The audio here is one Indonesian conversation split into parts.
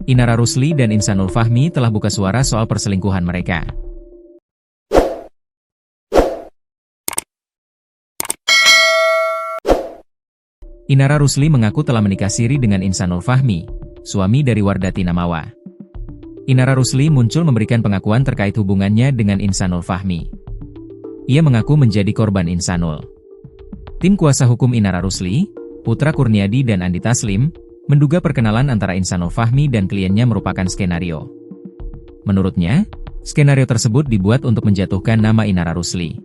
Inara Rusli dan Insanul Fahmi telah buka suara soal perselingkuhan mereka. Inara Rusli mengaku telah menikah siri dengan Insanul Fahmi, suami dari Wardati Namawa. Inara Rusli muncul memberikan pengakuan terkait hubungannya dengan Insanul Fahmi. Ia mengaku menjadi korban Insanul. Tim kuasa hukum Inara Rusli, Putra Kurniadi dan Andi Taslim, menduga perkenalan antara Insanul Fahmi dan kliennya merupakan skenario. Menurutnya, skenario tersebut dibuat untuk menjatuhkan nama Inara Rusli.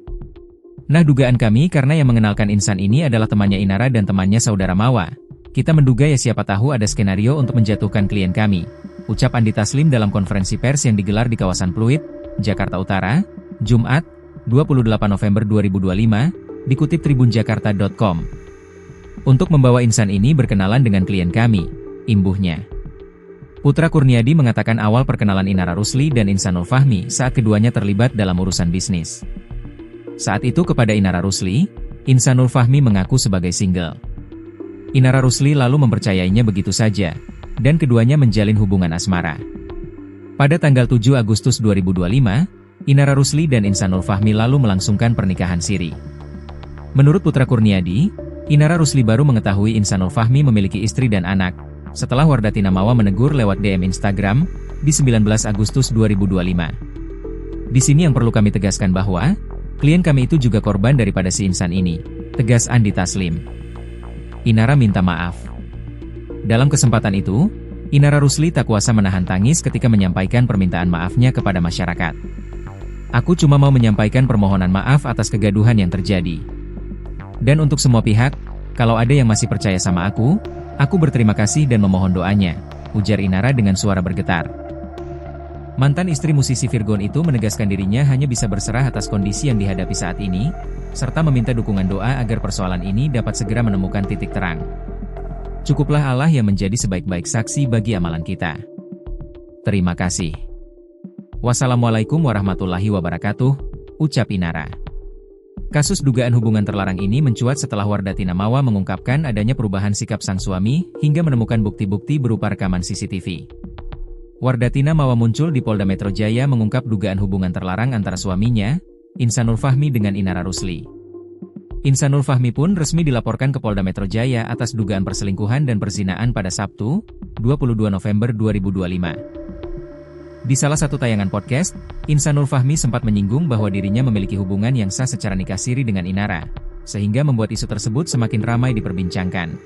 Nah, dugaan kami karena yang mengenalkan Insan ini adalah temannya Inara dan temannya saudara Mawa. Kita menduga ya siapa tahu ada skenario untuk menjatuhkan klien kami, ucap Andi Taslim dalam konferensi pers yang digelar di kawasan Pluit, Jakarta Utara, Jumat, 28 November 2025, dikutip tribunjakarta.com. Untuk membawa Insan ini berkenalan dengan klien kami, imbuhnya. Putra Kurniadi mengatakan awal perkenalan Inara Rusli dan Insanul Fahmi saat keduanya terlibat dalam urusan bisnis. Saat itu kepada Inara Rusli, Insanul Fahmi mengaku sebagai single. Inara Rusli lalu mempercayainya begitu saja, dan keduanya menjalin hubungan asmara. Pada tanggal 7 Agustus 2025, Inara Rusli dan Insanul Fahmi lalu melangsungkan pernikahan siri. Menurut Putra Kurniadi, Inara Rusli baru mengetahui Insanul Fahmi memiliki istri dan anak, setelah Wardati Namawa menegur lewat DM Instagram, di 19 Agustus 2025. Di sini yang perlu kami tegaskan bahwa, klien kami itu juga korban daripada si Insan ini, tegas Andi Taslim. Inara minta maaf. Dalam kesempatan itu, Inara Rusli tak kuasa menahan tangis ketika menyampaikan permintaan maafnya kepada masyarakat. Aku cuma mau menyampaikan permohonan maaf atas kegaduhan yang terjadi. Dan untuk semua pihak, kalau ada yang masih percaya sama aku berterima kasih dan memohon doanya, ujar Inara dengan suara bergetar. Mantan istri musisi Virgon itu menegaskan dirinya hanya bisa berserah atas kondisi yang dihadapi saat ini, serta meminta dukungan doa agar persoalan ini dapat segera menemukan titik terang. Cukuplah Allah yang menjadi sebaik-baik saksi bagi amalan kita. Terima kasih. Wassalamualaikum warahmatullahi wabarakatuh, ucap Inara. Kasus dugaan hubungan terlarang ini mencuat setelah Wardati Namawa mengungkapkan adanya perubahan sikap sang suami, hingga menemukan bukti-bukti berupa rekaman CCTV. Wardati Namawa muncul di Polda Metro Jaya mengungkap dugaan hubungan terlarang antara suaminya, Insanul Fahmi dengan Inara Rusli. Insanul Fahmi pun resmi dilaporkan ke Polda Metro Jaya atas dugaan perselingkuhan dan perzinaan pada Sabtu, 22 November 2025. Di salah satu tayangan podcast, Insanul Fahmi sempat menyinggung bahwa dirinya memiliki hubungan yang sah secara nikah siri dengan Inara, sehingga membuat isu tersebut semakin ramai diperbincangkan.